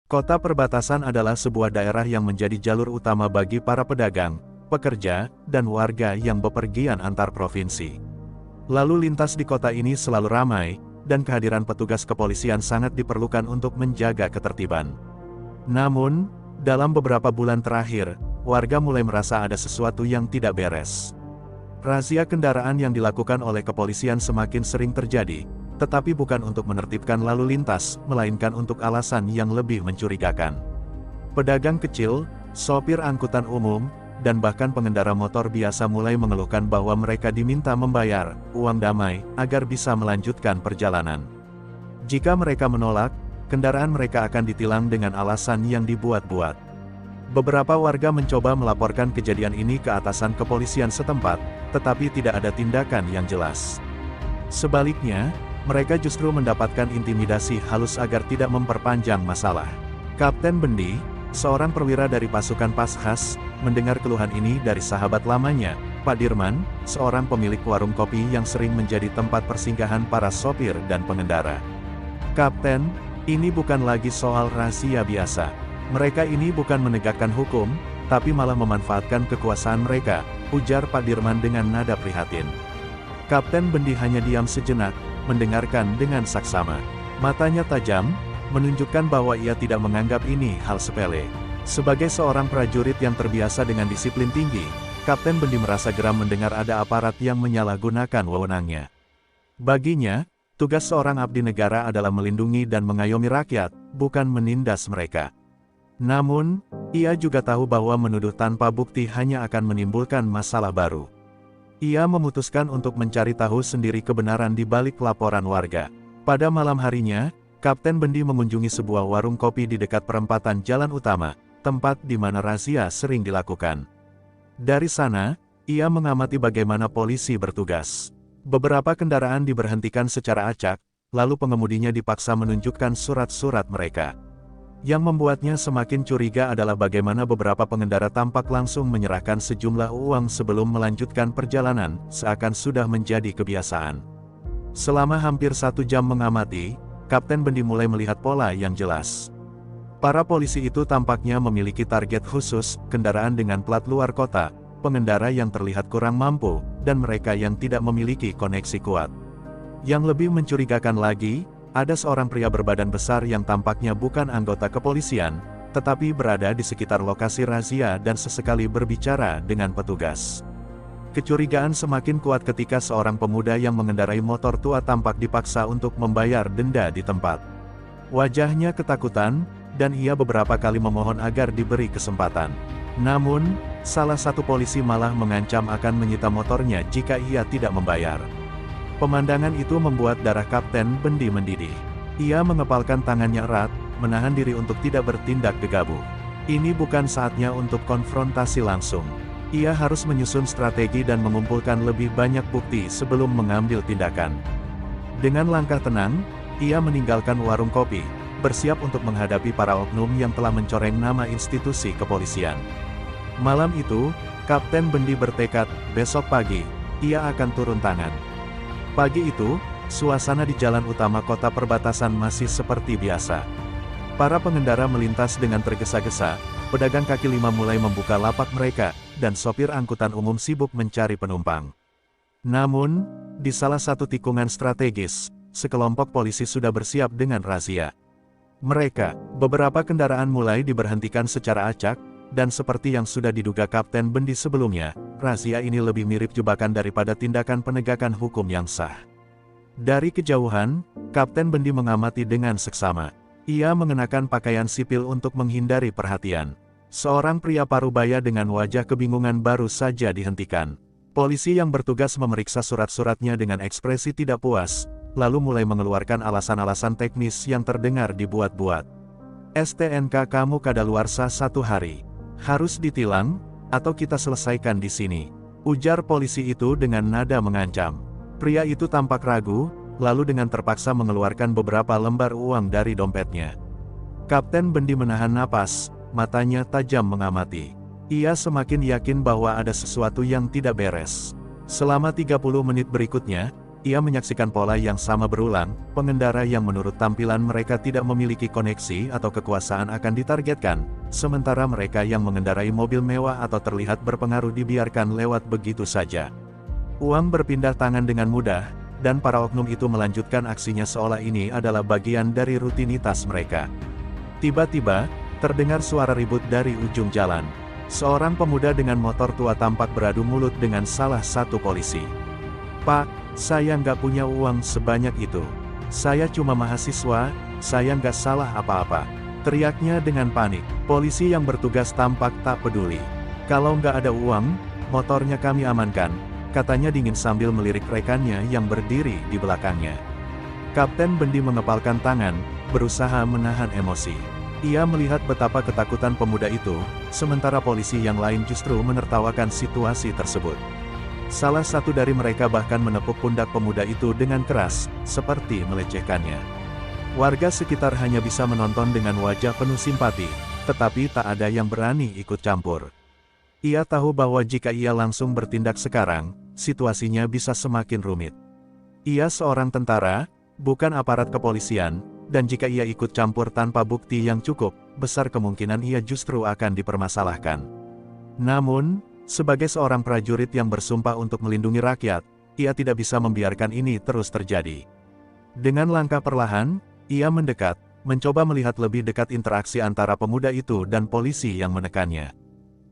Kota perbatasan adalah sebuah daerah yang menjadi jalur utama bagi para pedagang, pekerja, dan warga yang bepergian antar provinsi. Lalu lintas di kota ini selalu ramai, dan kehadiran petugas kepolisian sangat diperlukan untuk menjaga ketertiban. Namun, dalam beberapa bulan terakhir, warga mulai merasa ada sesuatu yang tidak beres. Razia kendaraan yang dilakukan oleh kepolisian semakin sering terjadi, tetapi bukan untuk menertibkan lalu lintas, melainkan untuk alasan yang lebih mencurigakan. Pedagang kecil, sopir angkutan umum, dan bahkan pengendara motor biasa mulai mengeluhkan bahwa mereka diminta membayar uang damai agar bisa melanjutkan perjalanan. Jika mereka menolak, kendaraan mereka akan ditilang dengan alasan yang dibuat-buat. Beberapa warga mencoba melaporkan kejadian ini ke atasan kepolisian setempat, tetapi tidak ada tindakan yang jelas. Sebaliknya, mereka justru mendapatkan intimidasi halus agar tidak memperpanjang masalah. Kapten Bendi, seorang perwira dari pasukan Paskhas, mendengar keluhan ini dari sahabat lamanya, Pak Dirman, seorang pemilik warung kopi yang sering menjadi tempat persinggahan para sopir dan pengendara. "Kapten, ini bukan lagi soal rahasia biasa. Mereka ini bukan menegakkan hukum, tapi malah memanfaatkan kekuasaan mereka," ujar Pak Dirman dengan nada prihatin. Kapten Bendi hanya diam sejenak, mendengarkan dengan saksama. Matanya tajam, menunjukkan bahwa ia tidak menganggap ini hal sepele. Sebagai seorang prajurit yang terbiasa dengan disiplin tinggi, Kapten Bendi merasa geram mendengar ada aparat yang menyalahgunakan wewenangnya. Baginya, tugas seorang abdi negara adalah melindungi dan mengayomi rakyat, bukan menindas mereka. Namun, ia juga tahu bahwa menuduh tanpa bukti hanya akan menimbulkan masalah baru. Ia memutuskan untuk mencari tahu sendiri kebenaran di balik laporan warga. Pada malam harinya, Kapten Bendi mengunjungi sebuah warung kopi di dekat perempatan jalan utama, tempat di mana razia sering dilakukan. Dari sana, ia mengamati bagaimana polisi bertugas. Beberapa kendaraan diberhentikan secara acak, lalu pengemudinya dipaksa menunjukkan surat-surat mereka. Yang membuatnya semakin curiga adalah bagaimana beberapa pengendara tampak langsung menyerahkan sejumlah uang sebelum melanjutkan perjalanan, seakan sudah menjadi kebiasaan. Selama hampir 1 jam mengamati, Kapten Bendi mulai melihat pola yang jelas. Para polisi itu tampaknya memiliki target khusus, kendaraan dengan plat luar kota, pengendara yang terlihat kurang mampu, dan mereka yang tidak memiliki koneksi kuat. Yang lebih mencurigakan lagi, ada seorang pria berbadan besar yang tampaknya bukan anggota kepolisian, tetapi berada di sekitar lokasi razia dan sesekali berbicara dengan petugas. Kecurigaan semakin kuat ketika seorang pemuda yang mengendarai motor tua tampak dipaksa untuk membayar denda di tempat. Wajahnya ketakutan, dan ia beberapa kali memohon agar diberi kesempatan. Namun, salah satu polisi malah mengancam akan menyita motornya jika ia tidak membayar. Pemandangan itu membuat darah Kapten Bendi mendidih. Ia mengepalkan tangannya erat, menahan diri untuk tidak bertindak gegabah. Ini bukan saatnya untuk konfrontasi langsung. Ia harus menyusun strategi dan mengumpulkan lebih banyak bukti sebelum mengambil tindakan. Dengan langkah tenang, ia meninggalkan warung kopi, bersiap untuk menghadapi para oknum yang telah mencoreng nama institusi kepolisian. Malam itu, Kapten Bendi bertekad, besok pagi, ia akan turun tangan. Pagi itu, suasana di jalan utama kota perbatasan masih seperti biasa. Para pengendara melintas dengan tergesa-gesa, pedagang kaki lima mulai membuka lapak mereka, dan sopir angkutan umum sibuk mencari penumpang. Namun, di salah satu tikungan strategis, sekelompok polisi sudah bersiap dengan razia. Beberapa kendaraan mulai diberhentikan secara acak, dan seperti yang sudah diduga Kapten Bendi sebelumnya, razia ini lebih mirip jebakan daripada tindakan penegakan hukum yang sah. Dari kejauhan, Kapten Bendi mengamati dengan seksama. Ia mengenakan pakaian sipil untuk menghindari perhatian. Seorang pria parubaya dengan wajah kebingungan baru saja dihentikan. Polisi yang bertugas memeriksa surat-suratnya dengan ekspresi tidak puas, lalu mulai mengeluarkan alasan-alasan teknis yang terdengar dibuat-buat. "STNK kamu kadaluarsa 1 hari. Harus ditilang, atau kita selesaikan di sini," ujar polisi itu dengan nada mengancam. Pria itu tampak ragu, lalu dengan terpaksa mengeluarkan beberapa lembar uang dari dompetnya. Kapten Bendi menahan napas, matanya tajam mengamati. Ia semakin yakin bahwa ada sesuatu yang tidak beres. Selama 30 menit berikutnya, ia menyaksikan pola yang sama berulang, pengendara yang menurut tampilan mereka tidak memiliki koneksi atau kekuasaan akan ditargetkan, sementara mereka yang mengendarai mobil mewah atau terlihat berpengaruh dibiarkan lewat begitu saja. Uang berpindah tangan dengan mudah, dan para oknum itu melanjutkan aksinya seolah ini adalah bagian dari rutinitas mereka. Tiba-tiba, terdengar suara ribut dari ujung jalan. Seorang pemuda dengan motor tua tampak beradu mulut dengan salah satu polisi. "Pak, saya nggak punya uang sebanyak itu. Saya cuma mahasiswa, saya nggak salah apa-apa," teriaknya dengan panik. Polisi yang bertugas tampak tak peduli. "Kalau nggak ada uang, motornya kami amankan," katanya dingin sambil melirik rekannya yang berdiri di belakangnya. Kapten Bendi mengepalkan tangan, berusaha menahan emosi. Ia melihat betapa ketakutan pemuda itu, sementara polisi yang lain justru menertawakan situasi tersebut. Salah satu dari mereka bahkan menepuk pundak pemuda itu dengan keras, seperti melecehkannya. Warga sekitar hanya bisa menonton dengan wajah penuh simpati, tetapi tak ada yang berani ikut campur. Ia tahu bahwa jika ia langsung bertindak sekarang, situasinya bisa semakin rumit. Ia seorang tentara, bukan aparat kepolisian, dan jika ia ikut campur tanpa bukti yang cukup, besar kemungkinan ia justru akan dipermasalahkan. Namun, sebagai seorang prajurit yang bersumpah untuk melindungi rakyat, ia tidak bisa membiarkan ini terus terjadi. Dengan langkah perlahan, ia mendekat, mencoba melihat lebih dekat interaksi antara pemuda itu dan polisi yang menekannya.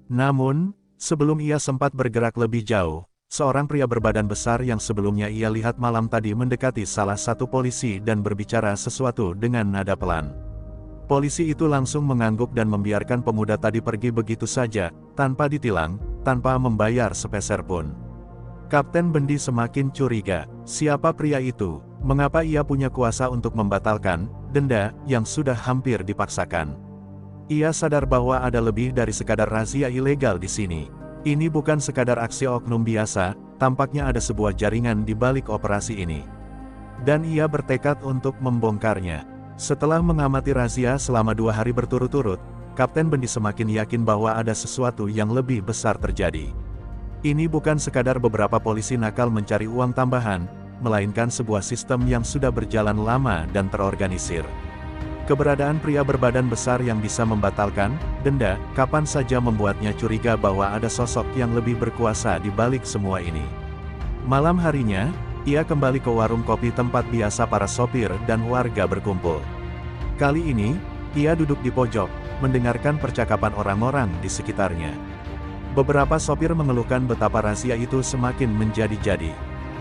Namun, sebelum ia sempat bergerak lebih jauh, seorang pria berbadan besar yang sebelumnya ia lihat malam tadi mendekati salah satu polisi dan berbicara sesuatu dengan nada pelan. Polisi itu langsung mengangguk dan membiarkan pemuda tadi pergi begitu saja, tanpa ditilang, tanpa membayar sepeser pun. Kapten Bendi semakin curiga, siapa pria itu, mengapa ia punya kuasa untuk membatalkan denda yang sudah hampir dipaksakan. Ia sadar bahwa ada lebih dari sekadar razia ilegal di sini. Ini bukan sekadar aksi oknum biasa, tampaknya ada sebuah jaringan di balik operasi ini. Dan ia bertekad untuk membongkarnya. Setelah mengamati razia selama 2 hari berturut-turut, Kapten Bendi semakin yakin bahwa ada sesuatu yang lebih besar terjadi. Ini bukan sekadar beberapa polisi nakal mencari uang tambahan, melainkan sebuah sistem yang sudah berjalan lama dan terorganisir. Keberadaan pria berbadan besar yang bisa membatalkan denda kapan saja membuatnya curiga bahwa ada sosok yang lebih berkuasa di balik semua ini. Malam harinya, ia kembali ke warung kopi tempat biasa para sopir dan warga berkumpul. Kali ini, ia duduk di pojok, mendengarkan percakapan orang-orang di sekitarnya. Beberapa sopir mengeluhkan betapa razia itu semakin menjadi-jadi.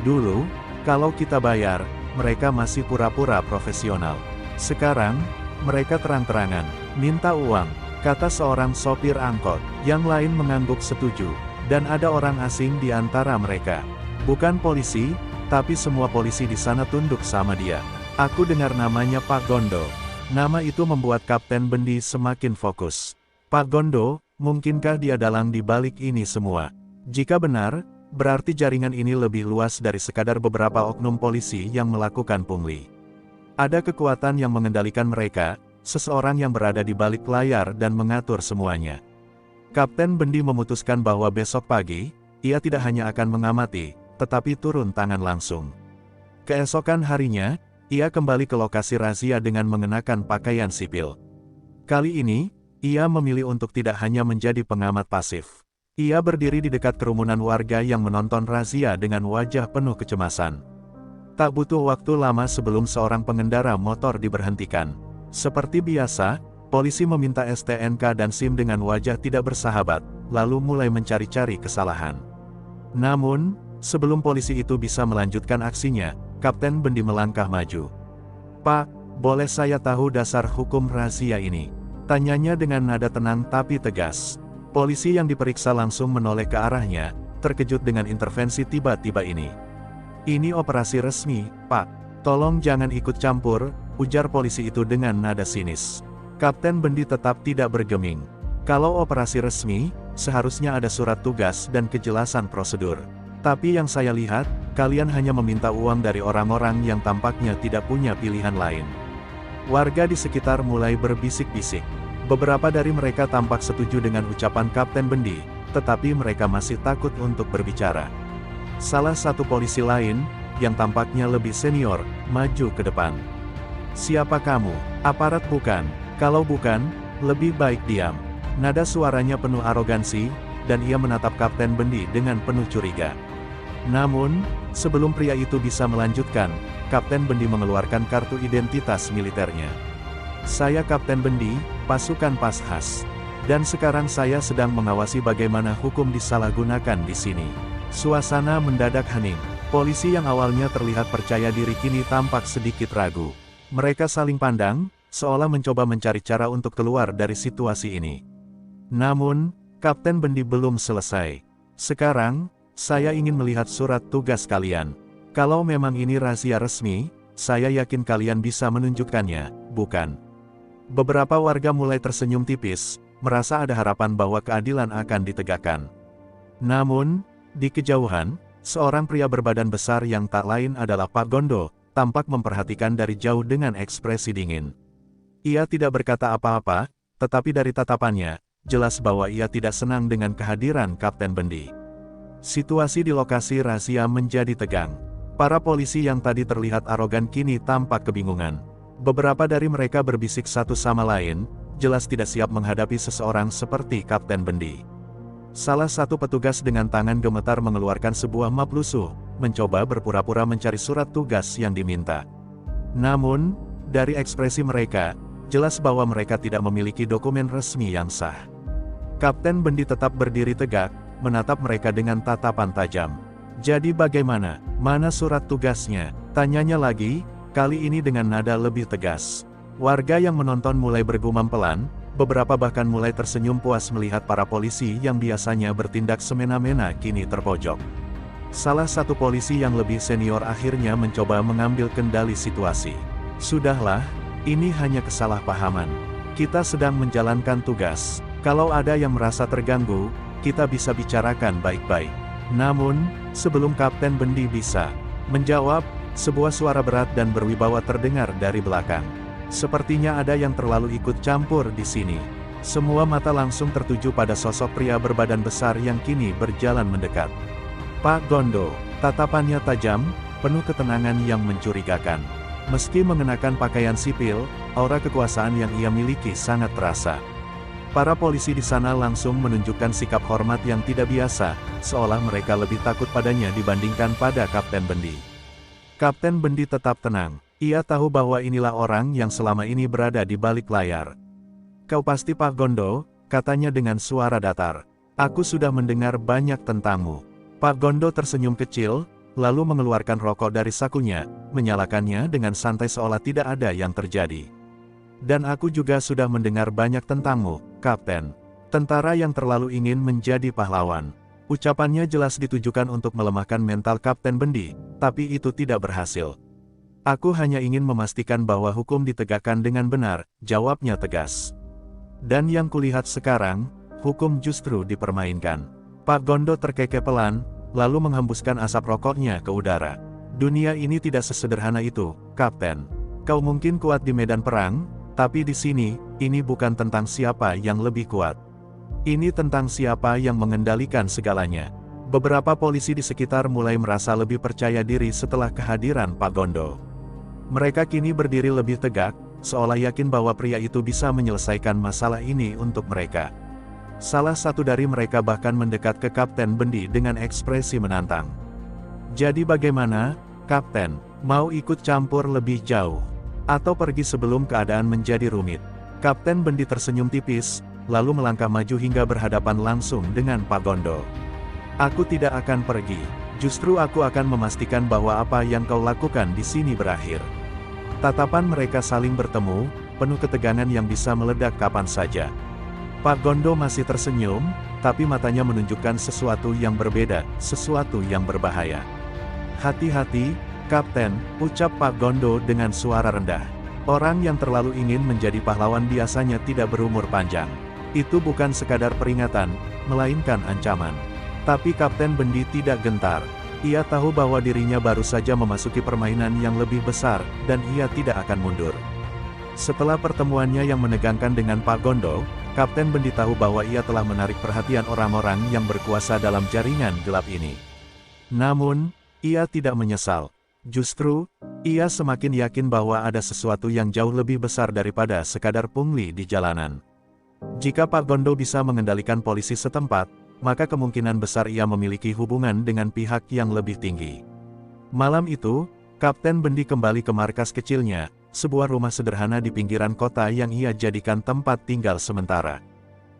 Dulu, kalau kita bayar, mereka masih pura-pura profesional. Sekarang, mereka terang-terangan minta uang, kata seorang sopir angkot. Yang lain mengangguk setuju, dan ada orang asing di antara mereka. Bukan polisi, tapi semua polisi di sana tunduk sama dia. Aku dengar namanya Pak Gondo. Nama itu membuat Kapten Bendi semakin fokus. Pak Gondo, mungkinkah dia dalang di balik ini semua? Jika benar, berarti jaringan ini lebih luas dari sekadar beberapa oknum polisi yang melakukan pungli. Ada kekuatan yang mengendalikan mereka, seseorang yang berada di balik layar dan mengatur semuanya. Kapten Bendi memutuskan bahwa besok pagi, ia tidak hanya akan mengamati, tetapi turun tangan langsung. Keesokan harinya, ia kembali ke lokasi razia dengan mengenakan pakaian sipil. Kali ini, ia memilih untuk tidak hanya menjadi pengamat pasif. Ia berdiri di dekat kerumunan warga yang menonton razia dengan wajah penuh kecemasan. Tak butuh waktu lama sebelum seorang pengendara motor diberhentikan. Seperti biasa, polisi meminta STNK dan SIM dengan wajah tidak bersahabat, lalu mulai mencari-cari kesalahan. Namun, sebelum polisi itu bisa melanjutkan aksinya, Kapten Bendi melangkah maju. "Pak, boleh saya tahu dasar hukum razia ini?" tanyanya dengan nada tenang tapi tegas. Polisi yang diperiksa langsung menoleh ke arahnya, terkejut dengan intervensi tiba-tiba ini. "Ini operasi resmi, Pak. Tolong jangan ikut campur," ujar polisi itu dengan nada sinis. Kapten Bendi tetap tidak bergeming. Kalau operasi resmi, seharusnya ada surat tugas dan kejelasan prosedur. Tapi yang saya lihat, kalian hanya meminta uang dari orang-orang yang tampaknya tidak punya pilihan lain. Warga di sekitar mulai berbisik-bisik. Beberapa dari mereka tampak setuju dengan ucapan Kapten Bendi, tetapi mereka masih takut untuk berbicara. Salah satu polisi lain, yang tampaknya lebih senior, maju ke depan. "Siapa kamu? Aparat bukan? Kalau bukan, lebih baik diam." Nada suaranya penuh arogansi, dan ia menatap Kapten Bendi dengan penuh curiga. Namun, sebelum pria itu bisa melanjutkan, Kapten Bendi mengeluarkan kartu identitas militernya. "Saya Kapten Bendi, pasukan Pashas. Dan sekarang saya sedang mengawasi bagaimana hukum disalahgunakan di sini." Suasana mendadak hening. Polisi yang awalnya terlihat percaya diri kini tampak sedikit ragu. Mereka saling pandang, seolah mencoba mencari cara untuk keluar dari situasi ini. Namun, Kapten Bendi belum selesai. "Sekarang, saya ingin melihat surat tugas kalian. Kalau memang ini rahasia resmi, saya yakin kalian bisa menunjukkannya, bukan?" Beberapa warga mulai tersenyum tipis, merasa ada harapan bahwa keadilan akan ditegakkan. Namun, di kejauhan, seorang pria berbadan besar yang tak lain adalah Pak Gondo, tampak memperhatikan dari jauh dengan ekspresi dingin. Ia tidak berkata apa-apa, tetapi dari tatapannya, jelas bahwa ia tidak senang dengan kehadiran Kapten Bendi. Situasi di lokasi rahasia menjadi tegang. Para polisi yang tadi terlihat arogan kini tampak kebingungan. Beberapa dari mereka berbisik satu sama lain, jelas tidak siap menghadapi seseorang seperti Kapten Bendi. Salah satu petugas dengan tangan gemetar mengeluarkan sebuah map lusuh, mencoba berpura-pura mencari surat tugas yang diminta. Namun, dari ekspresi mereka, jelas bahwa mereka tidak memiliki dokumen resmi yang sah. Kapten Bendi tetap berdiri tegak, menatap mereka dengan tatapan tajam. "Jadi bagaimana? Mana surat tugasnya?" tanyanya lagi, kali ini dengan nada lebih tegas. Warga yang menonton mulai bergumam pelan, beberapa bahkan mulai tersenyum puas melihat para polisi yang biasanya bertindak semena-mena kini terpojok. Salah satu polisi yang lebih senior akhirnya mencoba mengambil kendali situasi. "Sudahlah, ini hanya kesalahpahaman. Kita sedang menjalankan tugas. Kalau ada yang merasa terganggu, kita bisa bicarakan baik-baik." Namun, sebelum Kapten Bendi bisa menjawab, sebuah suara berat dan berwibawa terdengar dari belakang. "Sepertinya ada yang terlalu ikut campur di sini." Semua mata langsung tertuju pada sosok pria berbadan besar yang kini berjalan mendekat. Pak Gondo, tatapannya tajam, penuh ketenangan yang mencurigakan. Meski mengenakan pakaian sipil, aura kekuasaan yang ia miliki sangat terasa. Para polisi di sana langsung menunjukkan sikap hormat yang tidak biasa, seolah mereka lebih takut padanya dibandingkan pada Kapten Bendi. Kapten Bendi tetap tenang. Ia tahu bahwa inilah orang yang selama ini berada di balik layar. "Kau pasti Pak Gondo," katanya dengan suara datar. "Aku sudah mendengar banyak tentangmu." Pak Gondo tersenyum kecil, lalu mengeluarkan rokok dari sakunya, menyalakannya dengan santai seolah tidak ada yang terjadi. "Dan aku juga sudah mendengar banyak tentangmu, Kapten. Tentara yang terlalu ingin menjadi pahlawan." Ucapannya jelas ditujukan untuk melemahkan mental Kapten Bendi, tapi itu tidak berhasil. "Aku hanya ingin memastikan bahwa hukum ditegakkan dengan benar," jawabnya tegas. "Dan yang kulihat sekarang, hukum justru dipermainkan." Pak Gondo terkekeh pelan, lalu menghembuskan asap rokoknya ke udara. "Dunia ini tidak sesederhana itu, Kapten. Kau mungkin kuat di medan perang, tapi di sini, ini bukan tentang siapa yang lebih kuat. Ini tentang siapa yang mengendalikan segalanya." Beberapa polisi di sekitar mulai merasa lebih percaya diri setelah kehadiran Pak Gondo. Mereka kini berdiri lebih tegak, seolah yakin bahwa pria itu bisa menyelesaikan masalah ini untuk mereka. Salah satu dari mereka bahkan mendekat ke Kapten Bendi dengan ekspresi menantang. "Jadi bagaimana, Kapten? Mau ikut campur lebih jauh? Atau pergi sebelum keadaan menjadi rumit?" Kapten Bendi tersenyum tipis, lalu melangkah maju hingga berhadapan langsung dengan Pak Gondo. "Aku tidak akan pergi. Justru aku akan memastikan bahwa apa yang kau lakukan di sini berakhir." Tatapan mereka saling bertemu, penuh ketegangan yang bisa meledak kapan saja. Pak Gondo masih tersenyum, tapi matanya menunjukkan sesuatu yang berbeda, sesuatu yang berbahaya. "Hati-hati, Kapten," ucap Pak Gondo dengan suara rendah. "Orang yang terlalu ingin menjadi pahlawan biasanya tidak berumur panjang. Itu bukan sekadar peringatan, melainkan ancaman." Tapi Kapten Bendi tidak gentar. Ia tahu bahwa dirinya baru saja memasuki permainan yang lebih besar, dan ia tidak akan mundur. Setelah pertemuannya yang menegangkan dengan Pak Gondo, Kapten Bendi tahu bahwa ia telah menarik perhatian orang-orang yang berkuasa dalam jaringan gelap ini. Namun, ia tidak menyesal. Justru, ia semakin yakin bahwa ada sesuatu yang jauh lebih besar daripada sekadar pungli di jalanan. Jika Pak Gondo bisa mengendalikan polisi setempat, maka kemungkinan besar ia memiliki hubungan dengan pihak yang lebih tinggi. Malam itu, Kapten Bendi kembali ke markas kecilnya, sebuah rumah sederhana di pinggiran kota yang ia jadikan tempat tinggal sementara.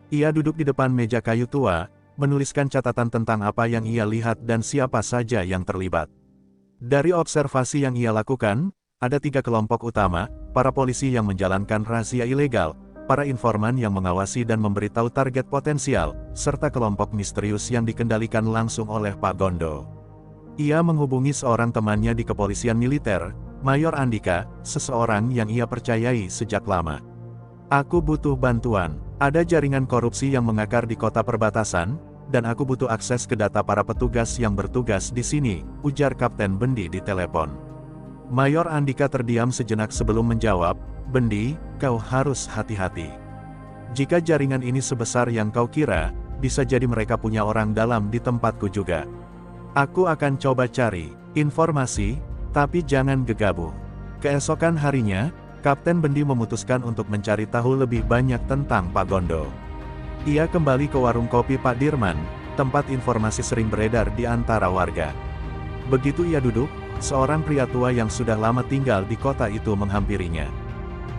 Ia duduk di depan meja kayu tua, menuliskan catatan tentang apa yang ia lihat dan siapa saja yang terlibat. Dari observasi yang ia lakukan, ada 3 kelompok utama: para polisi yang menjalankan razia ilegal, para informan yang mengawasi dan memberitahu target potensial, serta kelompok misterius yang dikendalikan langsung oleh Pak Gondo. Ia menghubungi seorang temannya di kepolisian militer, Mayor Andika, seseorang yang ia percayai sejak lama. "Aku butuh bantuan. Ada jaringan korupsi yang mengakar di kota perbatasan, dan aku butuh akses ke data para petugas yang bertugas di sini," ujar Kapten Bendi di telepon. Mayor Andika terdiam sejenak sebelum menjawab, "Bendi, kau harus hati-hati. Jika jaringan ini sebesar yang kau kira, bisa jadi mereka punya orang dalam di tempatku juga. Aku akan coba cari informasi, tapi jangan gegabah." Keesokan harinya, Kapten Bendi memutuskan untuk mencari tahu lebih banyak tentang Pak Gondo. Ia kembali ke warung kopi Pak Dirman, tempat informasi sering beredar di antara warga. Begitu ia duduk, seorang pria tua yang sudah lama tinggal di kota itu menghampirinya.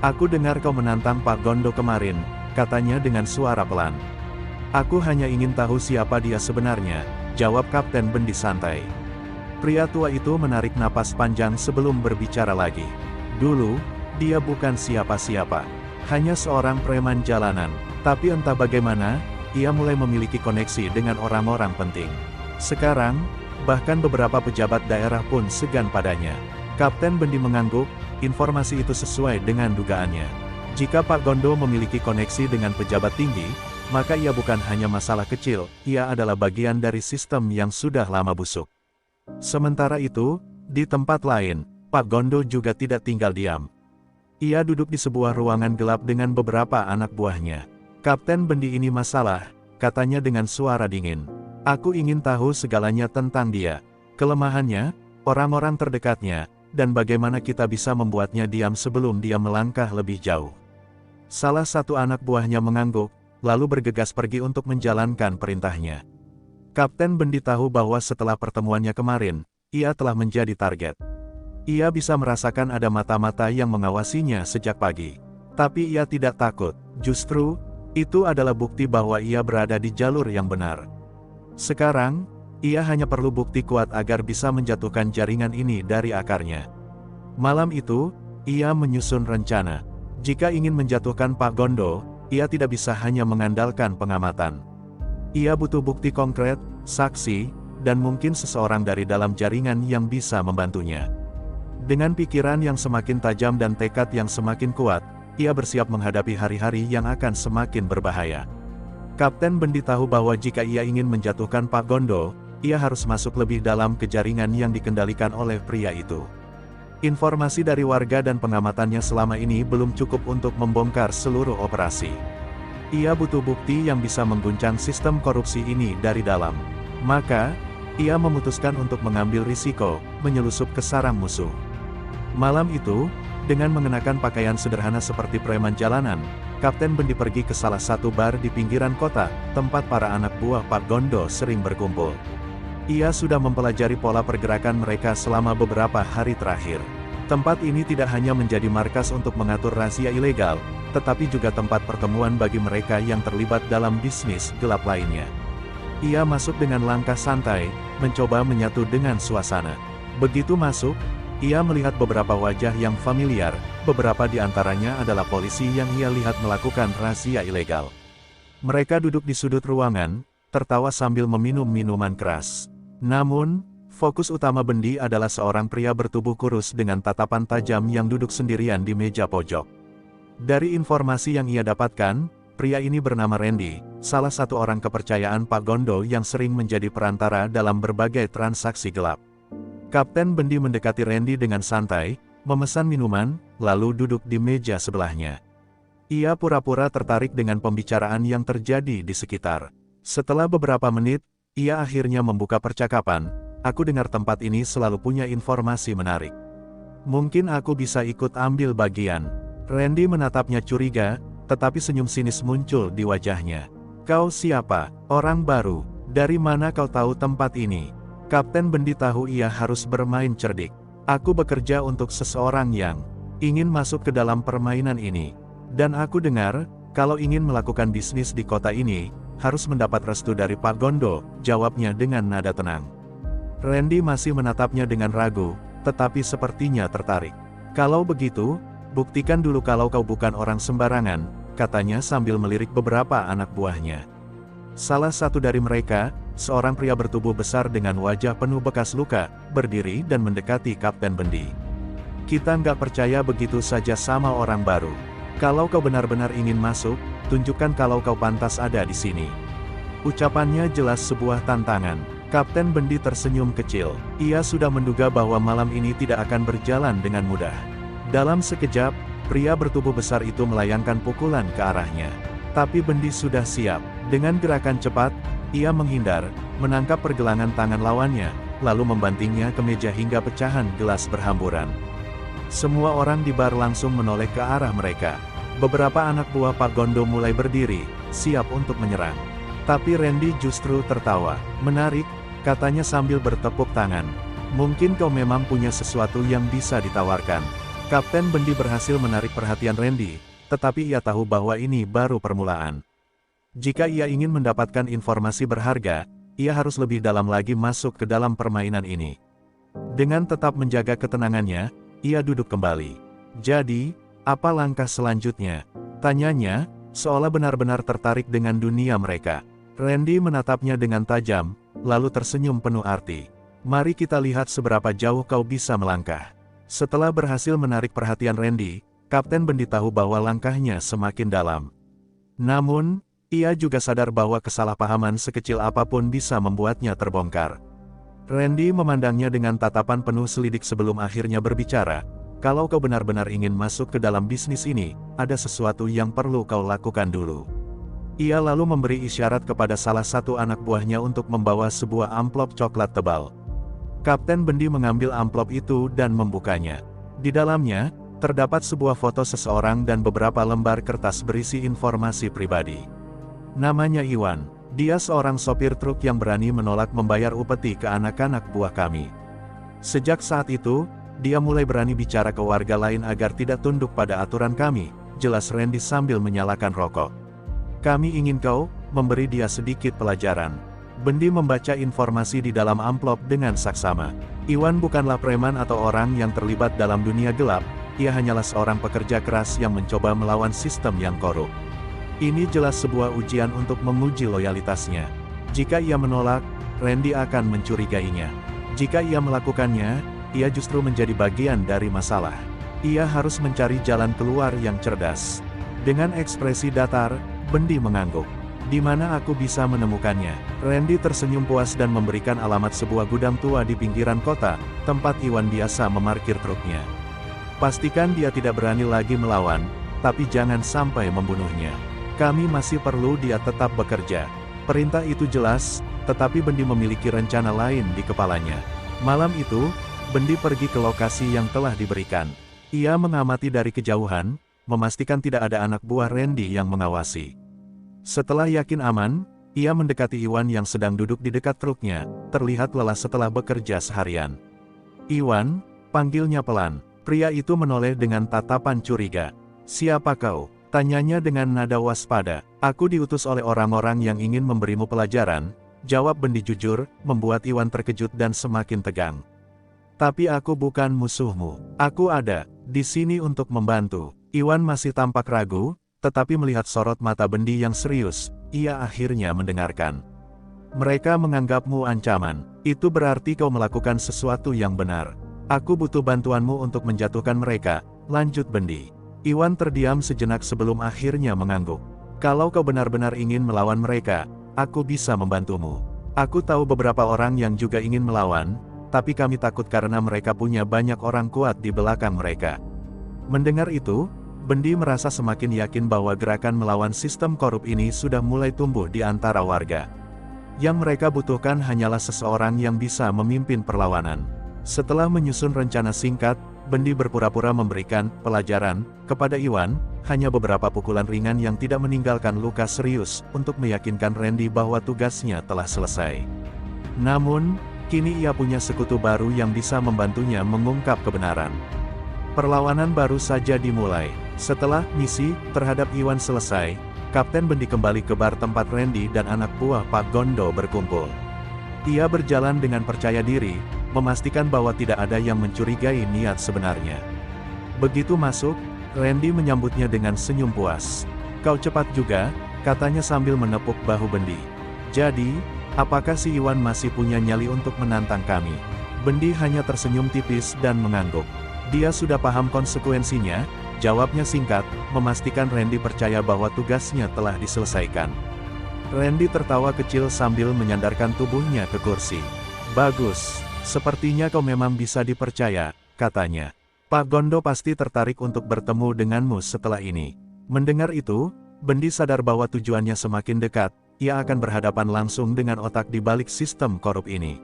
"Aku dengar kau menantang Pak Gondo kemarin," katanya dengan suara pelan. "Aku hanya ingin tahu siapa dia sebenarnya," jawab Kapten Bendi santai. Pria tua itu menarik napas panjang sebelum berbicara lagi. "Dulu, dia bukan siapa-siapa. Hanya seorang preman jalanan. Tapi entah bagaimana, ia mulai memiliki koneksi dengan orang-orang penting. Sekarang, bahkan beberapa pejabat daerah pun segan padanya." Kapten Bendi mengangguk, informasi itu sesuai dengan dugaannya. Jika Pak Gondo memiliki koneksi dengan pejabat tinggi, maka ia bukan hanya masalah kecil, ia adalah bagian dari sistem yang sudah lama busuk. Sementara itu, di tempat lain, Pak Gondo juga tidak tinggal diam. Ia duduk di sebuah ruangan gelap dengan beberapa anak buahnya. "Kapten Bendi, ini masalah," katanya dengan suara dingin. "Aku ingin tahu segalanya tentang dia, kelemahannya, orang-orang terdekatnya, dan bagaimana kita bisa membuatnya diam sebelum dia melangkah lebih jauh." Salah satu anak buahnya mengangguk, lalu bergegas pergi untuk menjalankan perintahnya. Kapten Bendi tahu bahwa setelah pertemuannya kemarin, ia telah menjadi target. Ia bisa merasakan ada mata-mata yang mengawasinya sejak pagi. Tapi ia tidak takut, justru, itu adalah bukti bahwa ia berada di jalur yang benar. Sekarang, ia hanya perlu bukti kuat agar bisa menjatuhkan jaringan ini dari akarnya. Malam itu, ia menyusun rencana. Jika ingin menjatuhkan Pak Gondo, ia tidak bisa hanya mengandalkan pengamatan. Ia butuh bukti konkret, saksi, dan mungkin seseorang dari dalam jaringan yang bisa membantunya. Dengan pikiran yang semakin tajam dan tekad yang semakin kuat, ia bersiap menghadapi hari-hari yang akan semakin berbahaya. Kapten Bendi tahu bahwa jika ia ingin menjatuhkan Pak Gondo, ia harus masuk lebih dalam ke jaringan yang dikendalikan oleh pria itu. Informasi dari warga dan pengamatannya selama ini belum cukup untuk membongkar seluruh operasi. Ia butuh bukti yang bisa mengguncang sistem korupsi ini dari dalam. Maka, ia memutuskan untuk mengambil risiko, menyelusup ke sarang musuh. Malam itu, dengan mengenakan pakaian sederhana seperti preman jalanan, Kapten Bendi pergi ke salah satu bar di pinggiran kota, tempat para anak buah Pak Gondo sering berkumpul. Ia sudah mempelajari pola pergerakan mereka selama beberapa hari terakhir. Tempat ini tidak hanya menjadi markas untuk mengatur rahasia ilegal, tetapi juga tempat pertemuan bagi mereka yang terlibat dalam bisnis gelap lainnya. Ia masuk dengan langkah santai, mencoba menyatu dengan suasana. Begitu masuk, ia melihat beberapa wajah yang familiar, beberapa di antaranya adalah polisi yang ia lihat melakukan razia ilegal. Mereka duduk di sudut ruangan, tertawa sambil meminum minuman keras. Namun, fokus utama Bendi adalah seorang pria bertubuh kurus dengan tatapan tajam yang duduk sendirian di meja pojok. Dari informasi yang ia dapatkan, pria ini bernama Randy, salah satu orang kepercayaan Pak Gondo yang sering menjadi perantara dalam berbagai transaksi gelap. Kapten Bendi mendekati Randy dengan santai, memesan minuman, lalu duduk di meja sebelahnya. Ia pura-pura tertarik dengan pembicaraan yang terjadi di sekitar. Setelah beberapa menit, ia akhirnya membuka percakapan. aku dengar tempat ini selalu punya informasi menarik. Mungkin aku bisa ikut ambil bagian. Randy menatapnya curiga, tetapi senyum sinis muncul di wajahnya. Kau siapa? Orang baru. Dari mana kau tahu tempat ini? Kapten Bendi tahu ia harus bermain cerdik. Aku bekerja untuk seseorang yang ingin masuk ke dalam permainan ini. Dan aku dengar, kalau ingin melakukan bisnis di kota ini, harus mendapat restu dari Pak Gondo, jawabnya dengan nada tenang. Randy masih menatapnya dengan ragu, tetapi sepertinya tertarik. Kalau begitu, buktikan dulu kalau kau bukan orang sembarangan, katanya sambil melirik beberapa anak buahnya. Salah satu dari mereka, seorang pria bertubuh besar dengan wajah penuh bekas luka, berdiri dan mendekati Kapten Bendi. Kita nggak percaya begitu saja sama orang baru. Kalau kau benar-benar ingin masuk, tunjukkan kalau kau pantas ada di sini. Ucapannya jelas sebuah tantangan. Kapten Bendi tersenyum kecil. Ia sudah menduga bahwa malam ini tidak akan berjalan dengan mudah. Dalam sekejap, pria bertubuh besar itu melayangkan pukulan ke arahnya. Tapi Bendi sudah siap. Dengan gerakan cepat, ia menghindar, menangkap pergelangan tangan lawannya, lalu membantingnya ke meja hingga pecahan gelas berhamburan. Semua orang di bar langsung menoleh ke arah mereka. Beberapa anak buah Pak Gondo mulai berdiri, siap untuk menyerang. Tapi Randy justru tertawa. Menarik, katanya sambil bertepuk tangan. Mungkin kau memang punya sesuatu yang bisa ditawarkan. Kapten Bendi berhasil menarik perhatian Randy, tetapi ia tahu bahwa ini baru permulaan. Jika ia ingin mendapatkan informasi berharga, ia harus lebih dalam lagi masuk ke dalam permainan ini. Dengan tetap menjaga ketenangannya, ia duduk kembali. Jadi, apa langkah selanjutnya? Tanyanya, seolah benar-benar tertarik dengan dunia mereka. Randy menatapnya dengan tajam, lalu tersenyum penuh arti. Mari kita lihat seberapa jauh kau bisa melangkah. Setelah berhasil menarik perhatian Randy, Kapten Bendi tahu bahwa langkahnya semakin dalam. Namun, ia juga sadar bahwa kesalahpahaman sekecil apapun bisa membuatnya terbongkar. Randy memandangnya dengan tatapan penuh selidik sebelum akhirnya berbicara. Kalau kau benar-benar ingin masuk ke dalam bisnis ini, ada sesuatu yang perlu kau lakukan dulu. Ia lalu memberi isyarat kepada salah satu anak buahnya untuk membawa sebuah amplop coklat tebal. Kapten Bendi mengambil amplop itu dan membukanya. Di dalamnya, terdapat sebuah foto seseorang dan beberapa lembar kertas berisi informasi pribadi. Namanya Iwan. Dia seorang sopir truk yang berani menolak membayar upeti ke anak-anak buah kami. Sejak saat itu, dia mulai berani bicara ke warga lain agar tidak tunduk pada aturan kami, jelas Randy sambil menyalakan rokok. Kami ingin kau memberi dia sedikit pelajaran. Bendi membaca informasi di dalam amplop dengan saksama. Iwan bukanlah preman atau orang yang terlibat dalam dunia gelap, ia hanyalah seorang pekerja keras yang mencoba melawan sistem yang korup. Ini jelas sebuah ujian untuk menguji loyalitasnya. Jika ia menolak, Randy akan mencurigainya. Jika ia melakukannya, ia justru menjadi bagian dari masalah. Ia harus mencari jalan keluar yang cerdas. Dengan ekspresi datar, Bendi mengangguk. Di mana aku bisa menemukannya? Randy tersenyum puas dan memberikan alamat sebuah gudang tua di pinggiran kota, tempat Iwan biasa memarkir truknya. Pastikan dia tidak berani lagi melawan, tapi jangan sampai membunuhnya. Kami masih perlu dia tetap bekerja. Perintah itu jelas, tetapi Bendi memiliki rencana lain di kepalanya. Malam itu, Bendi pergi ke lokasi yang telah diberikan. Ia mengamati dari kejauhan, memastikan tidak ada anak buah Randy yang mengawasi. Setelah yakin aman, ia mendekati Iwan yang sedang duduk di dekat truknya, terlihat lelah setelah bekerja seharian. Iwan, panggilnya pelan. Pria itu menoleh dengan tatapan curiga. Siapa kau? Tanyanya dengan nada waspada. Aku diutus oleh orang-orang yang ingin memberimu pelajaran, jawab Bendi jujur, membuat Iwan terkejut dan semakin tegang. Tapi aku bukan musuhmu. Aku ada di sini untuk membantu. Iwan masih tampak ragu, tetapi melihat sorot mata Bendi yang serius, ia akhirnya mendengarkan. Mereka menganggapmu ancaman. Itu berarti kau melakukan sesuatu yang benar. Aku butuh bantuanmu untuk menjatuhkan mereka, lanjut Bendi. Iwan terdiam sejenak sebelum akhirnya mengangguk. Kalau kau benar-benar ingin melawan mereka, aku bisa membantumu. Aku tahu beberapa orang yang juga ingin melawan, tapi kami takut karena mereka punya banyak orang kuat di belakang mereka. Mendengar itu, Bendi merasa semakin yakin bahwa gerakan melawan sistem korup ini sudah mulai tumbuh di antara warga. Yang mereka butuhkan hanyalah seseorang yang bisa memimpin perlawanan. Setelah menyusun rencana singkat, Bendi berpura-pura memberikan pelajaran kepada Iwan, hanya beberapa pukulan ringan yang tidak meninggalkan luka serius, untuk meyakinkan Randy bahwa tugasnya telah selesai. Namun, kini ia punya sekutu baru yang bisa membantunya mengungkap kebenaran. Perlawanan baru saja dimulai. Setelah misi terhadap Iwan selesai, Kapten Bendi kembali ke bar tempat Randy dan anak buah Pak Gondo berkumpul. Ia berjalan dengan percaya diri, memastikan bahwa tidak ada yang mencurigai niat sebenarnya. Begitu masuk, Randy menyambutnya dengan senyum puas. "Kau cepat juga," katanya sambil menepuk bahu Bendi. "Jadi, apakah si Iwan masih punya nyali untuk menantang kami?" Bendi hanya tersenyum tipis dan mengangguk. Dia sudah paham konsekuensinya, jawabnya singkat, memastikan Randy percaya bahwa tugasnya telah diselesaikan. Randy tertawa kecil sambil menyandarkan tubuhnya ke kursi. "Bagus. Sepertinya kau memang bisa dipercaya," katanya. "Pak Gondo pasti tertarik untuk bertemu denganmu setelah ini." Mendengar itu, Bendi sadar bahwa tujuannya semakin dekat, ia akan berhadapan langsung dengan otak di balik sistem korup ini.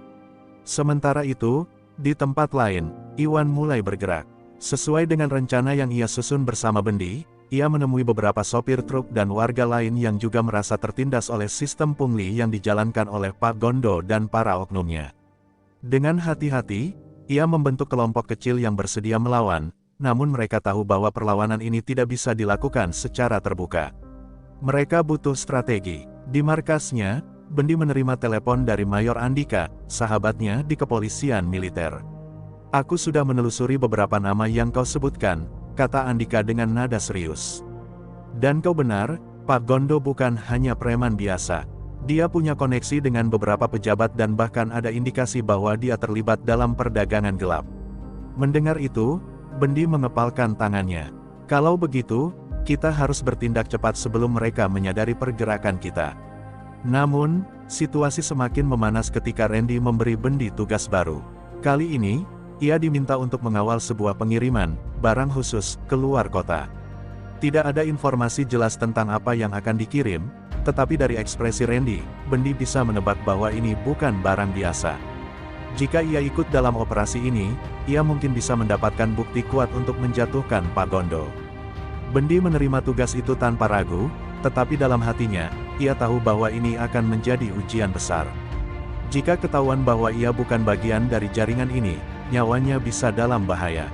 Sementara itu, di tempat lain, Iwan mulai bergerak. Sesuai dengan rencana yang ia susun bersama Bendi, ia menemui beberapa sopir truk dan warga lain yang juga merasa tertindas oleh sistem pungli yang dijalankan oleh Pak Gondo dan para oknumnya. Dengan hati-hati, ia membentuk kelompok kecil yang bersedia melawan, namun mereka tahu bahwa perlawanan ini tidak bisa dilakukan secara terbuka. Mereka butuh strategi. Di markasnya, Bendi menerima telepon dari Mayor Andika, sahabatnya di kepolisian militer. "Aku sudah menelusuri beberapa nama yang kau sebutkan," kata Andika dengan nada serius. "Dan kau benar, Pak Gondo bukan hanya preman biasa. Dia punya koneksi dengan beberapa pejabat dan bahkan ada indikasi bahwa dia terlibat dalam perdagangan gelap." Mendengar itu, Bendi mengepalkan tangannya. "Kalau begitu, kita harus bertindak cepat sebelum mereka menyadari pergerakan kita." Namun, situasi semakin memanas ketika Randy memberi Bendi tugas baru. Kali ini, ia diminta untuk mengawal sebuah pengiriman barang khusus ke luar kota. Tidak ada informasi jelas tentang apa yang akan dikirim, tetapi dari ekspresi Randy, Bendi bisa menebak bahwa ini bukan barang biasa. Jika ia ikut dalam operasi ini, ia mungkin bisa mendapatkan bukti kuat untuk menjatuhkan Pak Gondo. Bendi menerima tugas itu tanpa ragu, tetapi dalam hatinya, ia tahu bahwa ini akan menjadi ujian besar. Jika ketahuan bahwa ia bukan bagian dari jaringan ini, nyawanya bisa dalam bahaya.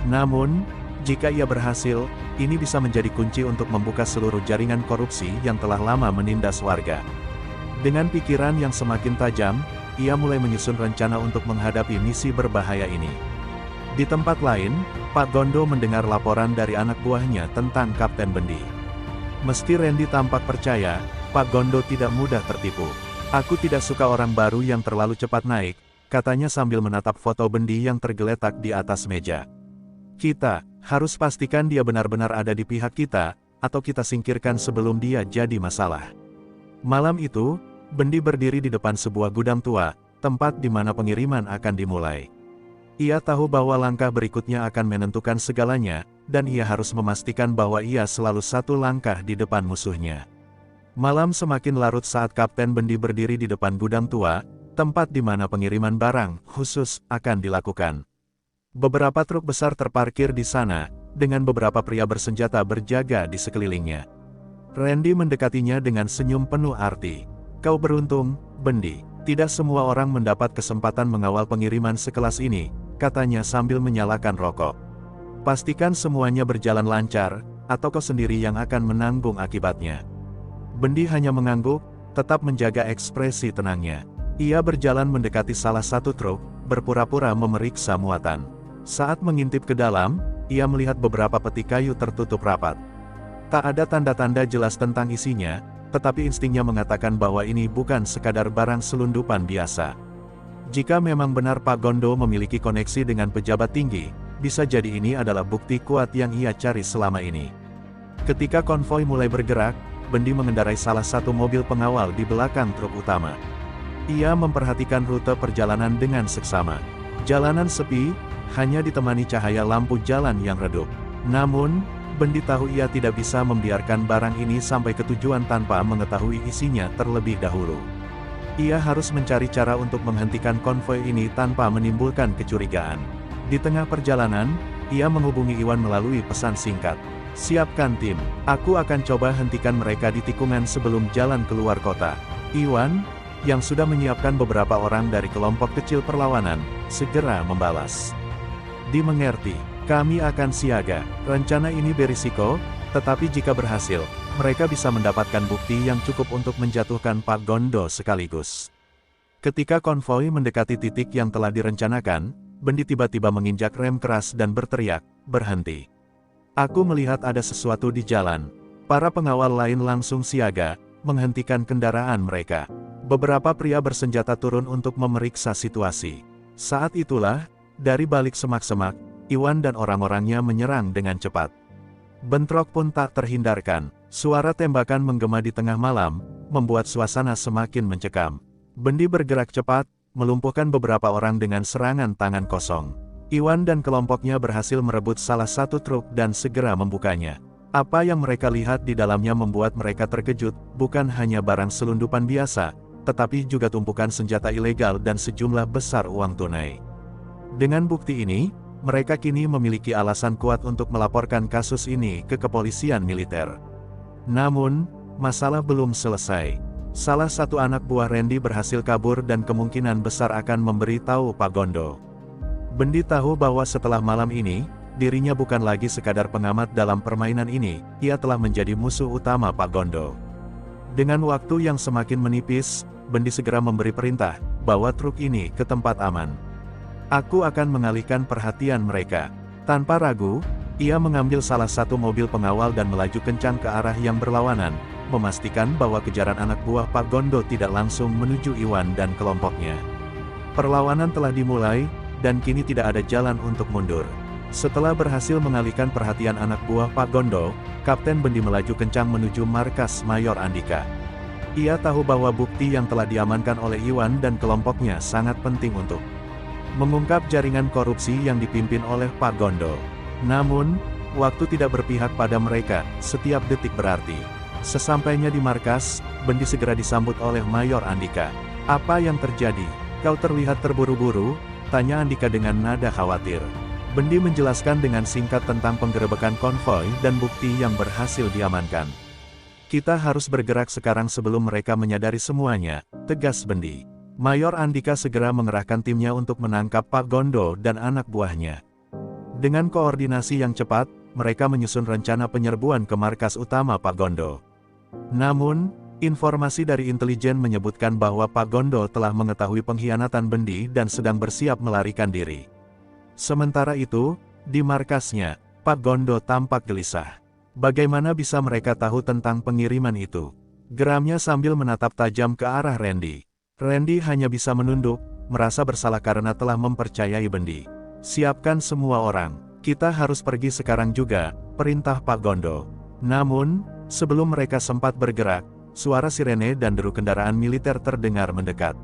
Namun, jika ia berhasil, ini bisa menjadi kunci untuk membuka seluruh jaringan korupsi yang telah lama menindas warga. Dengan pikiran yang semakin tajam, ia mulai menyusun rencana untuk menghadapi misi berbahaya ini. Di tempat lain, Pak Gondo mendengar laporan dari anak buahnya tentang Kapten Bendi. Meski Randy tampak percaya, Pak Gondo tidak mudah tertipu. "Aku tidak suka orang baru yang terlalu cepat naik," katanya sambil menatap foto Bendi yang tergeletak di atas meja. "Kita harus pastikan dia benar-benar ada di pihak kita, atau kita singkirkan sebelum dia jadi masalah." Malam itu, Bendi berdiri di depan sebuah gudang tua, tempat di mana pengiriman akan dimulai. Ia tahu bahwa langkah berikutnya akan menentukan segalanya, dan ia harus memastikan bahwa ia selalu satu langkah di depan musuhnya. Malam semakin larut saat Kapten Bendi berdiri di depan gudang tua, tempat di mana pengiriman barang khusus akan dilakukan. Beberapa truk besar terparkir di sana, dengan beberapa pria bersenjata berjaga di sekelilingnya. Randy mendekatinya dengan senyum penuh arti. "Kau beruntung, Bendi. Tidak semua orang mendapat kesempatan mengawal pengiriman sekelas ini," katanya sambil menyalakan rokok. "Pastikan semuanya berjalan lancar, atau kau sendiri yang akan menanggung akibatnya." Bendi hanya mengangguk, tetap menjaga ekspresi tenangnya. Ia berjalan mendekati salah satu truk, berpura-pura memeriksa muatan. Saat mengintip ke dalam, ia melihat beberapa peti kayu tertutup rapat. Tak ada tanda-tanda jelas tentang isinya, tetapi instingnya mengatakan bahwa ini bukan sekadar barang selundupan biasa. Jika memang benar Pak Gondo memiliki koneksi dengan pejabat tinggi, bisa jadi ini adalah bukti kuat yang ia cari selama ini. Ketika konvoi mulai bergerak, Bendi mengendarai salah satu mobil pengawal di belakang truk utama. Ia memperhatikan rute perjalanan dengan seksama. Jalanan sepi, hanya ditemani cahaya lampu jalan yang redup. Namun, Bendi tahu ia tidak bisa membiarkan barang ini sampai ke tujuan tanpa mengetahui isinya terlebih dahulu. Ia harus mencari cara untuk menghentikan konvoi ini tanpa menimbulkan kecurigaan. Di tengah perjalanan, ia menghubungi Iwan melalui pesan singkat. "Siapkan tim, aku akan coba hentikan mereka di tikungan sebelum jalan keluar kota." Iwan, yang sudah menyiapkan beberapa orang dari kelompok kecil perlawanan, segera membalas. "Dimengerti, kami akan siaga. Rencana ini berisiko, tetapi jika berhasil, mereka bisa mendapatkan bukti yang cukup untuk menjatuhkan Pak Gondo sekaligus." Ketika konvoi mendekati titik yang telah direncanakan, Bendi tiba-tiba menginjak rem keras dan berteriak, "Berhenti. Aku melihat ada sesuatu di jalan." Para pengawal lain langsung siaga, menghentikan kendaraan mereka. Beberapa pria bersenjata turun untuk memeriksa situasi. Saat itulah, dari balik semak-semak, Iwan dan orang-orangnya menyerang dengan cepat. Bentrok pun tak terhindarkan. Suara tembakan menggema di tengah malam, membuat suasana semakin mencekam. Bendi bergerak cepat, melumpuhkan beberapa orang dengan serangan tangan kosong. Iwan dan kelompoknya berhasil merebut salah satu truk dan segera membukanya. Apa yang mereka lihat di dalamnya membuat mereka terkejut, bukan hanya barang selundupan biasa, tetapi juga tumpukan senjata ilegal dan sejumlah besar uang tunai. Dengan bukti ini, mereka kini memiliki alasan kuat untuk melaporkan kasus ini ke kepolisian militer. Namun, masalah belum selesai. Salah satu anak buah Randy berhasil kabur dan kemungkinan besar akan memberitahu Pak Gondo. Bendi tahu bahwa setelah malam ini, dirinya bukan lagi sekadar pengamat dalam permainan ini, ia telah menjadi musuh utama Pak Gondo. Dengan waktu yang semakin menipis, Bendi segera memberi perintah, "Bawa truk ini ke tempat aman. Aku akan mengalihkan perhatian mereka." Tanpa ragu, ia mengambil salah satu mobil pengawal dan melaju kencang ke arah yang berlawanan, memastikan bahwa kejaran anak buah Pak Gondo tidak langsung menuju Iwan dan kelompoknya. Perlawanan telah dimulai, dan kini tidak ada jalan untuk mundur. Setelah berhasil mengalihkan perhatian anak buah Pak Gondo, Kapten Bendi melaju kencang menuju markas Mayor Andika. Ia tahu bahwa bukti yang telah diamankan oleh Iwan dan kelompoknya sangat penting untuk mengungkap jaringan korupsi yang dipimpin oleh Pak Gondo. Namun, waktu tidak berpihak pada mereka, setiap detik berarti. Sesampainya di markas, Bendi segera disambut oleh Mayor Andika. "Apa yang terjadi? Kau terlihat terburu-buru?" tanya Andika dengan nada khawatir. Bendi menjelaskan dengan singkat tentang penggerebekan konvoi dan bukti yang berhasil diamankan. "Kita harus bergerak sekarang sebelum mereka menyadari semuanya," tegas Bendi. Mayor Andika segera mengerahkan timnya untuk menangkap Pak Gondo dan anak buahnya. Dengan koordinasi yang cepat, mereka menyusun rencana penyerbuan ke markas utama Pak Gondo. Namun, informasi dari intelijen menyebutkan bahwa Pak Gondo telah mengetahui pengkhianatan Bendi dan sedang bersiap melarikan diri. Sementara itu, di markasnya, Pak Gondo tampak gelisah. Bagaimana bisa mereka tahu tentang pengiriman itu? Geramnya sambil menatap tajam ke arah Randy. Randy hanya bisa menunduk, merasa bersalah karena telah mempercayai Bendi. "Siapkan semua orang, kita harus pergi sekarang juga," perintah Pak Gondo. Namun, sebelum mereka sempat bergerak, suara sirene dan deru kendaraan militer terdengar mendekat.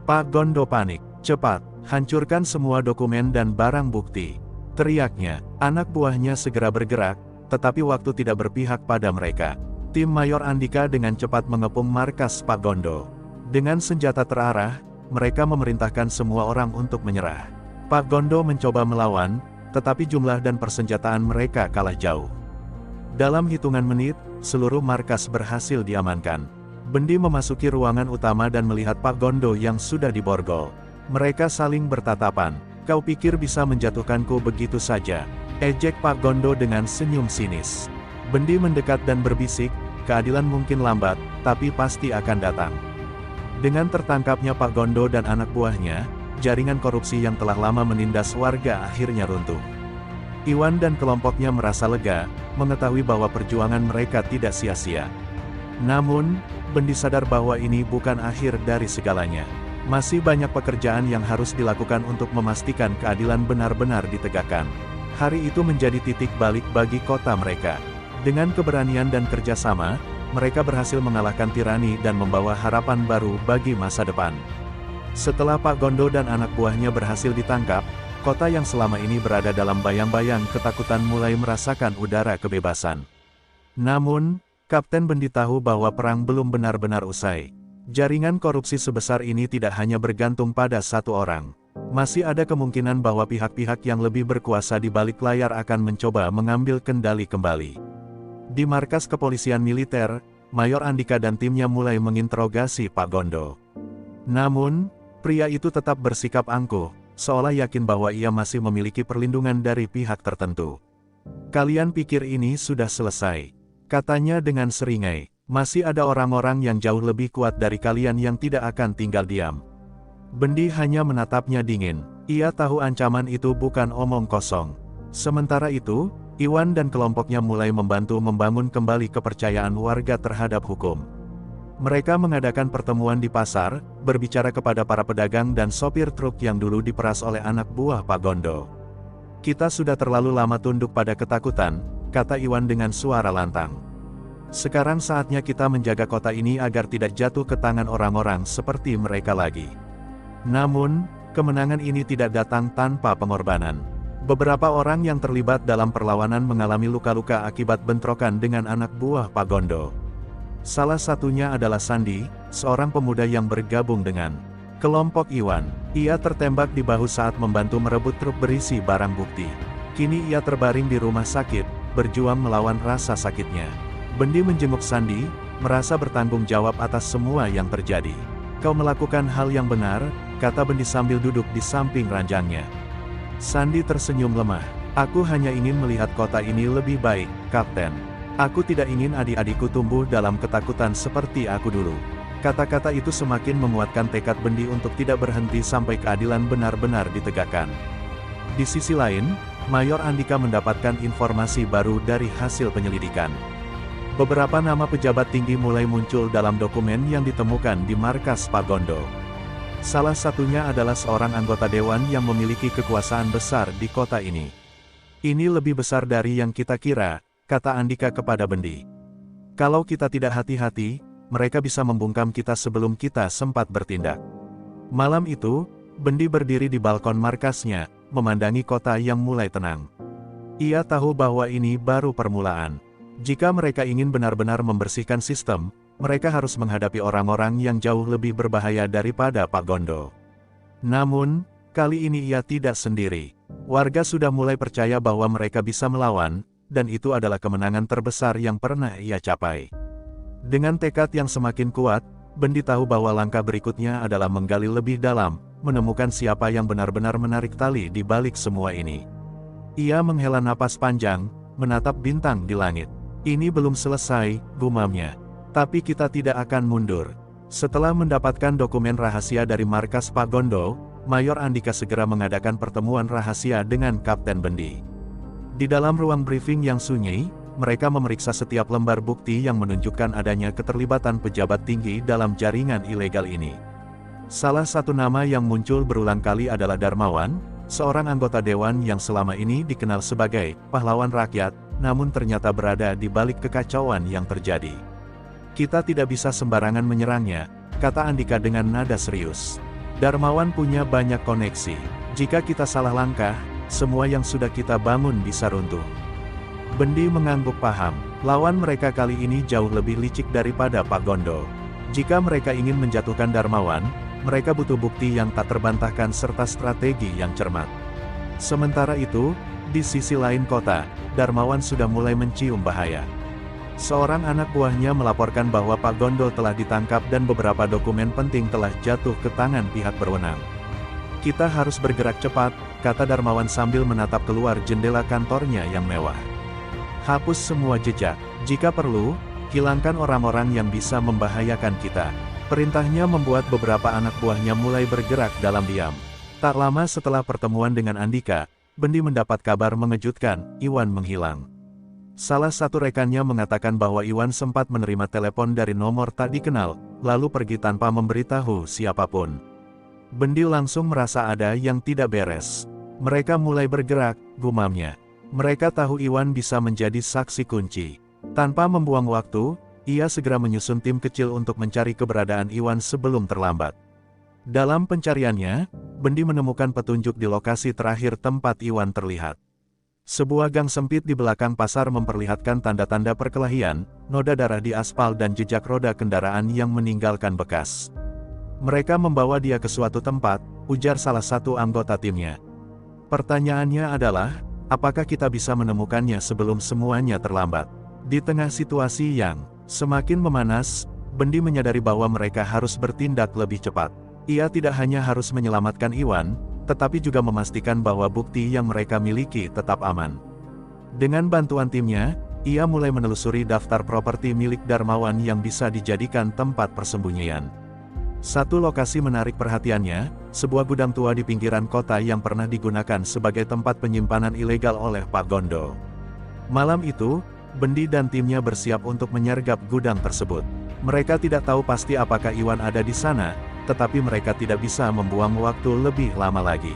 Pak Gondo panik. "Cepat, hancurkan semua dokumen dan barang bukti," teriaknya. Anak buahnya segera bergerak, tetapi waktu tidak berpihak pada mereka. Tim Mayor Andika dengan cepat mengepung markas Pak Gondo. Dengan senjata terarah, mereka memerintahkan semua orang untuk menyerah. Pak Gondo mencoba melawan, tetapi jumlah dan persenjataan mereka kalah jauh. Dalam hitungan menit, seluruh markas berhasil diamankan. Bendi memasuki ruangan utama dan melihat Pak Gondo yang sudah diborgol. Mereka saling bertatapan. "Kau pikir bisa menjatuhkanku begitu saja?" ejek Pak Gondo dengan senyum sinis. Bendi mendekat dan berbisik, "Keadilan mungkin lambat, tapi pasti akan datang." Dengan tertangkapnya Pak Gondo dan anak buahnya, jaringan korupsi yang telah lama menindas warga akhirnya runtuh. Iwan dan kelompoknya merasa lega, mengetahui bahwa perjuangan mereka tidak sia-sia. Namun, Bendi sadar bahwa ini bukan akhir dari segalanya. Masih banyak pekerjaan yang harus dilakukan untuk memastikan keadilan benar-benar ditegakkan. Hari itu menjadi titik balik bagi kota mereka. Dengan keberanian dan kerjasama, mereka berhasil mengalahkan tirani dan membawa harapan baru bagi masa depan. Setelah Pak Gondo dan anak buahnya berhasil ditangkap, kota yang selama ini berada dalam bayang-bayang ketakutan mulai merasakan udara kebebasan. Namun, Kapten Bendi tahu bahwa perang belum benar-benar usai. Jaringan korupsi sebesar ini tidak hanya bergantung pada satu orang. Masih ada kemungkinan bahwa pihak-pihak yang lebih berkuasa di balik layar akan mencoba mengambil kendali kembali. Di markas kepolisian militer, Mayor Andika dan timnya mulai menginterogasi Pak Gondo. Namun, pria itu tetap bersikap angkuh, seolah yakin bahwa ia masih memiliki perlindungan dari pihak tertentu. "Kalian pikir ini sudah selesai?" katanya dengan seringai. "Masih ada orang-orang yang jauh lebih kuat dari kalian yang tidak akan tinggal diam." Bendi hanya menatapnya dingin. Ia tahu ancaman itu bukan omong kosong. Sementara itu, Iwan dan kelompoknya mulai membantu membangun kembali kepercayaan warga terhadap hukum. Mereka mengadakan pertemuan di pasar, berbicara kepada para pedagang dan sopir truk yang dulu diperas oleh anak buah Pak Gondo. "Kita sudah terlalu lama tunduk pada ketakutan," kata Iwan dengan suara lantang. "Sekarang saatnya kita menjaga kota ini agar tidak jatuh ke tangan orang-orang seperti mereka lagi." Namun, kemenangan ini tidak datang tanpa pengorbanan. Beberapa orang yang terlibat dalam perlawanan mengalami luka-luka akibat bentrokan dengan anak buah Pak Gondo. Salah satunya adalah Sandi, seorang pemuda yang bergabung dengan kelompok Iwan. Ia tertembak di bahu saat membantu merebut truk berisi barang bukti. Kini ia terbaring di rumah sakit, berjuang melawan rasa sakitnya. Bendi menjenguk Sandi, merasa bertanggung jawab atas semua yang terjadi. "Kau melakukan hal yang benar," kata Bendi sambil duduk di samping ranjangnya. Sandi tersenyum lemah. "Aku hanya ingin melihat kota ini lebih baik, Kapten. Aku tidak ingin adik-adikku tumbuh dalam ketakutan seperti aku dulu." Kata-kata itu semakin menguatkan tekad Bendi untuk tidak berhenti sampai keadilan benar-benar ditegakkan. Di sisi lain, Mayor Andika mendapatkan informasi baru dari hasil penyelidikan. Beberapa nama pejabat tinggi mulai muncul dalam dokumen yang ditemukan di markas Pak Gondo. Salah satunya adalah seorang anggota dewan yang memiliki kekuasaan besar di kota ini. "Ini lebih besar dari yang kita kira," kata Andika kepada Bendi. "Kalau kita tidak hati-hati, mereka bisa membungkam kita sebelum kita sempat bertindak." Malam itu, Bendi berdiri di balkon markasnya, memandangi kota yang mulai tenang. Ia tahu bahwa ini baru permulaan. Jika mereka ingin benar-benar membersihkan sistem, mereka harus menghadapi orang-orang yang jauh lebih berbahaya daripada Pak Gondo. Namun, kali ini ia tidak sendiri. Warga sudah mulai percaya bahwa mereka bisa melawan, dan itu adalah kemenangan terbesar yang pernah ia capai. Dengan tekad yang semakin kuat, Bendi tahu bahwa langkah berikutnya adalah menggali lebih dalam, menemukan siapa yang benar-benar menarik tali di balik semua ini. Ia menghela napas panjang, menatap bintang di langit. "Ini belum selesai," gumamnya. "Tapi kita tidak akan mundur." Setelah mendapatkan dokumen rahasia dari markas Pak Gondo, Mayor Andika segera mengadakan pertemuan rahasia dengan Kapten Bendi. Di dalam ruang briefing yang sunyi, mereka memeriksa setiap lembar bukti yang menunjukkan adanya keterlibatan pejabat tinggi dalam jaringan ilegal ini. Salah satu nama yang muncul berulang kali adalah Darmawan, seorang anggota dewan yang selama ini dikenal sebagai pahlawan rakyat, namun ternyata berada di balik kekacauan yang terjadi. "Kita tidak bisa sembarangan menyerangnya," kata Andika dengan nada serius. "Darmawan punya banyak koneksi. Jika kita salah langkah, semua yang sudah kita bangun bisa runtuh." Bendi mengangguk paham. Lawan mereka kali ini jauh lebih licik daripada Pak Gondo. Jika mereka ingin menjatuhkan Darmawan, mereka butuh bukti yang tak terbantahkan serta strategi yang cermat. Sementara itu, di sisi lain kota, Darmawan sudah mulai mencium bahaya. Seorang anak buahnya melaporkan bahwa Pak Gondo telah ditangkap dan beberapa dokumen penting telah jatuh ke tangan pihak berwenang. "Kita harus bergerak cepat," kata Darmawan sambil menatap keluar jendela kantornya yang mewah. "Hapus semua jejak. Jika perlu, hilangkan orang-orang yang bisa membahayakan kita." Perintahnya membuat beberapa anak buahnya mulai bergerak dalam diam. Tak lama setelah pertemuan dengan Andika, Bendi mendapat kabar mengejutkan, Iwan menghilang. Salah satu rekannya mengatakan bahwa Iwan sempat menerima telepon dari nomor tak dikenal, lalu pergi tanpa memberitahu siapapun. Bendi langsung merasa ada yang tidak beres. "Mereka mulai bergerak," gumamnya. "Mereka tahu Iwan bisa menjadi saksi kunci." Tanpa membuang waktu, ia segera menyusun tim kecil untuk mencari keberadaan Iwan sebelum terlambat. Dalam pencariannya, Bendi menemukan petunjuk di lokasi terakhir tempat Iwan terlihat. Sebuah gang sempit di belakang pasar memperlihatkan tanda-tanda perkelahian, noda darah di aspal dan jejak roda kendaraan yang meninggalkan bekas. Mereka membawa dia ke suatu tempat, ujar salah satu anggota timnya. Pertanyaannya adalah, apakah kita bisa menemukannya sebelum semuanya terlambat? Di tengah situasi yang semakin memanas, Bendi menyadari bahwa mereka harus bertindak lebih cepat. Ia tidak hanya harus menyelamatkan Iwan, tetapi juga memastikan bahwa bukti yang mereka miliki tetap aman. Dengan bantuan timnya, ia mulai menelusuri daftar properti milik Darmawan yang bisa dijadikan tempat persembunyian. Satu lokasi menarik perhatiannya, sebuah gudang tua di pinggiran kota yang pernah digunakan sebagai tempat penyimpanan ilegal oleh Pak Gondo. Malam itu, Bendi dan timnya bersiap untuk menyergap gudang tersebut. Mereka tidak tahu pasti apakah Iwan ada di sana, tetapi mereka tidak bisa membuang waktu lebih lama lagi.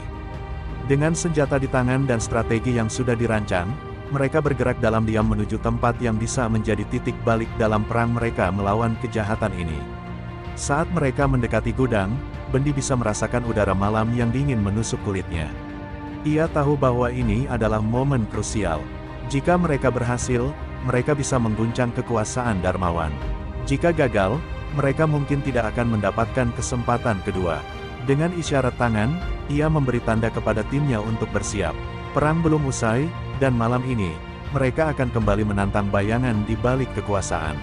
Dengan senjata di tangan dan strategi yang sudah dirancang, mereka bergerak dalam diam menuju tempat yang bisa menjadi titik balik dalam perang mereka melawan kejahatan ini. Saat mereka mendekati gudang, Bendi bisa merasakan udara malam yang dingin menusuk kulitnya. Ia tahu bahwa ini adalah momen krusial. Jika mereka berhasil, mereka bisa mengguncang kekuasaan Darmawan. Jika gagal, mereka mungkin tidak akan mendapatkan kesempatan kedua. Dengan isyarat tangan, ia memberi tanda kepada timnya untuk bersiap. Perang belum usai, dan malam ini, mereka akan kembali menantang bayangan di balik kekuasaan.